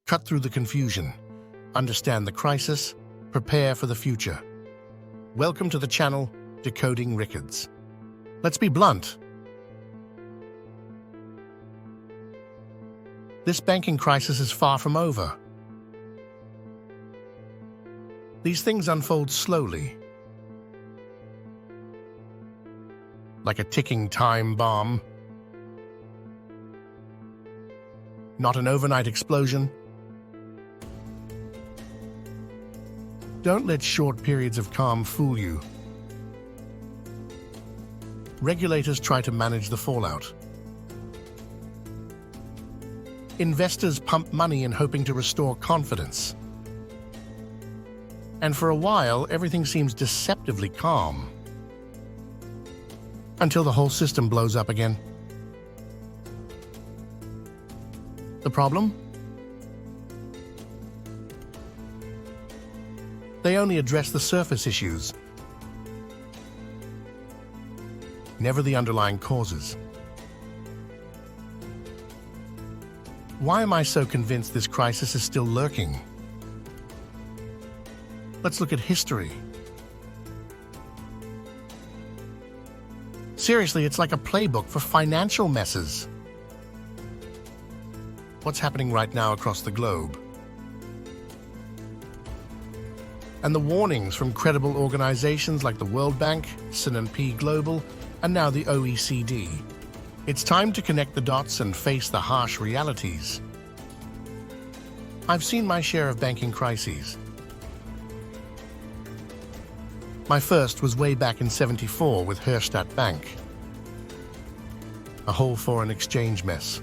Cut through the confusion. Understand the crisis. Prepare for the future. Welcome to the channel, Decoding Rickards. Let's be blunt. This banking crisis is far from over. These things unfold slowly, like a ticking time bomb. Not an overnight explosion. Don't let short periods of calm fool you. Regulators try to manage the fallout. Investors pump money in hoping to restore confidence. And for a while, everything seems deceptively calm. Until the whole system blows up again. The problem? They only address the surface issues, never the underlying causes. Why am I so convinced this crisis is still lurking? Let's look at history. Seriously, it's like a playbook for financial messes. What's happening right now across the globe? And the warnings from credible organizations like the World Bank, S&P Global, and now the OECD. It's time to connect the dots and face the harsh realities. I've seen my share of banking crises. My first was way back in '74 with Herstatt Bank. A whole foreign exchange mess.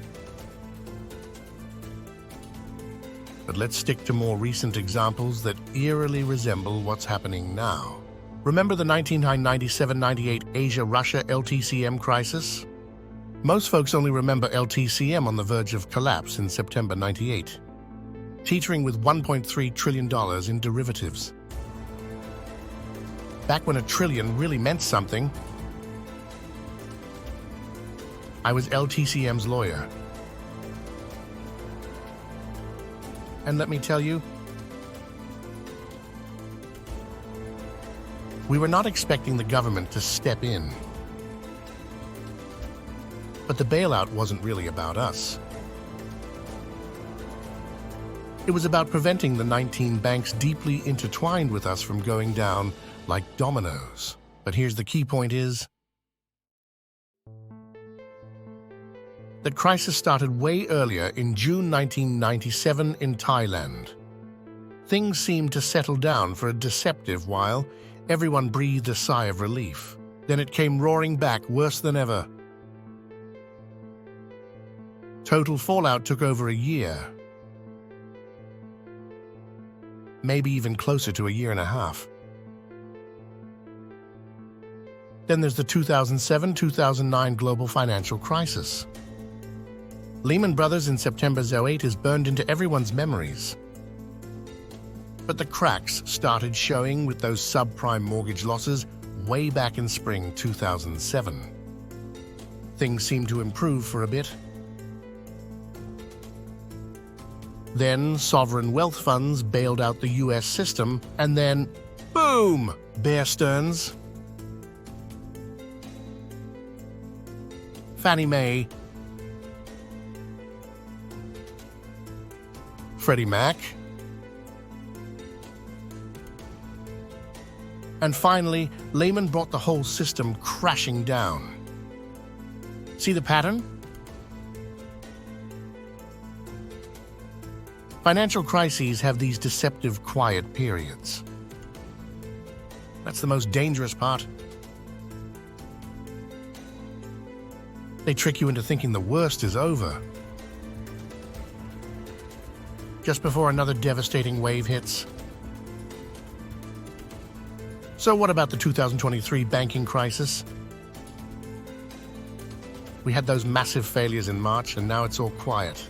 But let's stick to more recent examples that eerily resemble what's happening now. Remember the 1997-98 Asia-Russia LTCM crisis? Most folks only remember LTCM on the verge of collapse in September '98, teetering with $1.3 trillion in derivatives. Back when a trillion really meant something, I was LTCM's lawyer. And let me tell you, we were not expecting the government to step in. But the bailout wasn't really about us. It was about preventing the 19 banks deeply intertwined with us from going down like dominoes. But here's the key point is, the crisis started way earlier in June 1997 in Thailand. Things seemed to settle down for a deceptive while. Everyone breathed a sigh of relief. Then it came roaring back worse than ever. Total fallout took over a year. Maybe even closer to a year and a half. Then there's the 2007-2009 global financial crisis. Lehman Brothers in September '08 is burned into everyone's memories. But the cracks started showing with those subprime mortgage losses way back in spring 2007. Things seemed to improve for a bit. Then sovereign wealth funds bailed out the US system, and then, boom, Bear Stearns, Fannie Mae, Freddie Mac, and finally, Lehman brought the whole system crashing down. See the pattern? Financial crises have these deceptive quiet periods. That's the most dangerous part. They trick you into thinking the worst is over, just before another devastating wave hits. So what about the 2023 banking crisis? We had those massive failures in March, and now it's all quiet.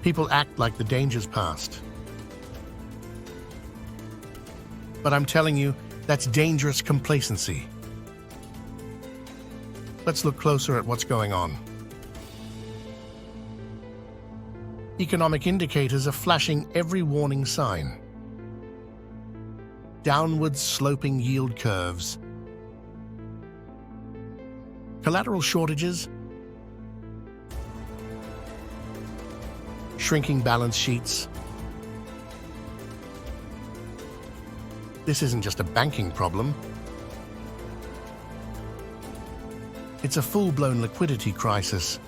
People act like the danger's past. But I'm telling you, that's dangerous complacency. Let's look closer at what's going on. Economic indicators are flashing every warning sign. Downward sloping yield curves, collateral shortages, shrinking balance sheets. This isn't just a banking problem. It's a full-blown liquidity crisis,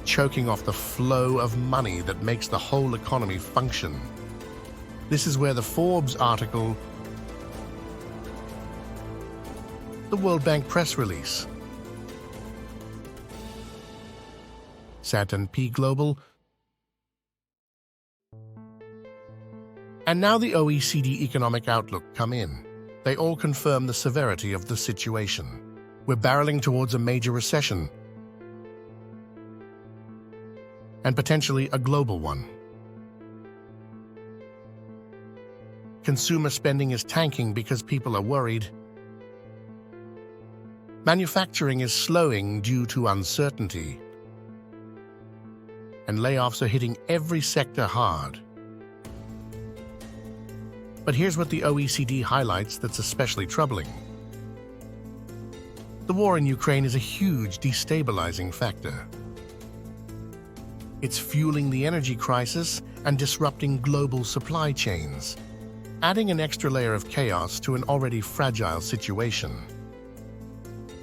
choking off the flow of money that makes the whole economy function. This is where the Forbes article, the World Bank press release, S&P Global, and now the OECD Economic Outlook come in. They all confirm the severity of the situation. We're barreling towards a major recession, and potentially a global one. Consumer spending is tanking because people are worried. Manufacturing is slowing due to uncertainty. And layoffs are hitting every sector hard. But here's what the OECD highlights that's especially troubling. The war in Ukraine is a huge destabilizing factor. It's fueling the energy crisis and disrupting global supply chains, adding an extra layer of chaos to an already fragile situation.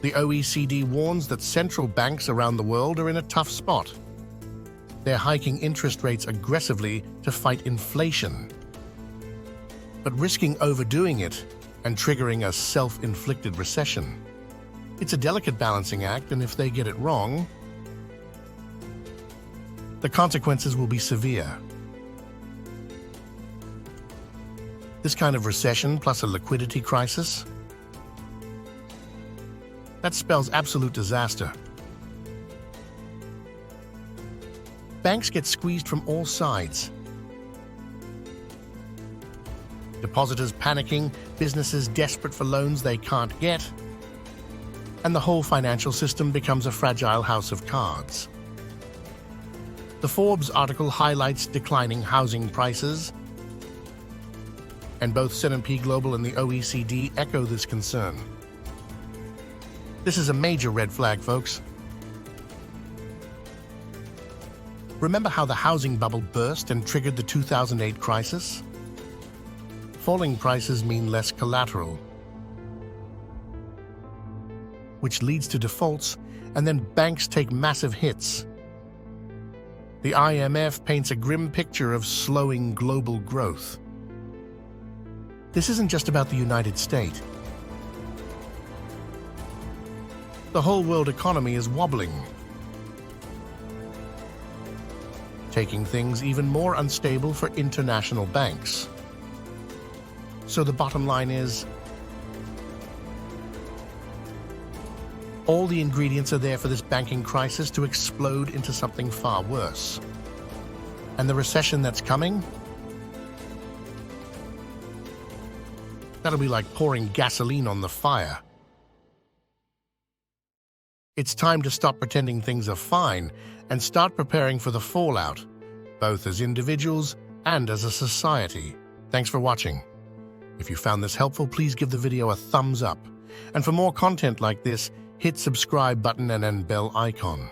The OECD warns that central banks around the world are in a tough spot. They're hiking interest rates aggressively to fight inflation, but risking overdoing it and triggering a self-inflicted recession. It's a delicate balancing act, and if they get it wrong, the consequences will be severe. This kind of recession plus a liquidity crisis, that spells absolute disaster. Banks get squeezed from all sides. Depositors panicking, businesses desperate for loans they can't get, and the whole financial system becomes a fragile house of cards. The Forbes article highlights declining housing prices, and both S&P Global and the OECD echo this concern. This is a major red flag, folks. Remember how the housing bubble burst and triggered the 2008 crisis? Falling prices mean less collateral, which leads to defaults, and then banks take massive hits. The IMF paints a grim picture of slowing global growth. This isn't just about the United States. The whole world economy is wobbling, taking things even more unstable for international banks. So the bottom line is, all the ingredients are there for this banking crisis to explode into something far worse. And the recession that's coming, that'll be like pouring gasoline on the fire. It's time to stop pretending things are fine and start preparing for the fallout, both as individuals and as a society. Thanks for watching. If you found this helpful, please give the video a thumbs up. And for more content like this, hit subscribe button and bell icon.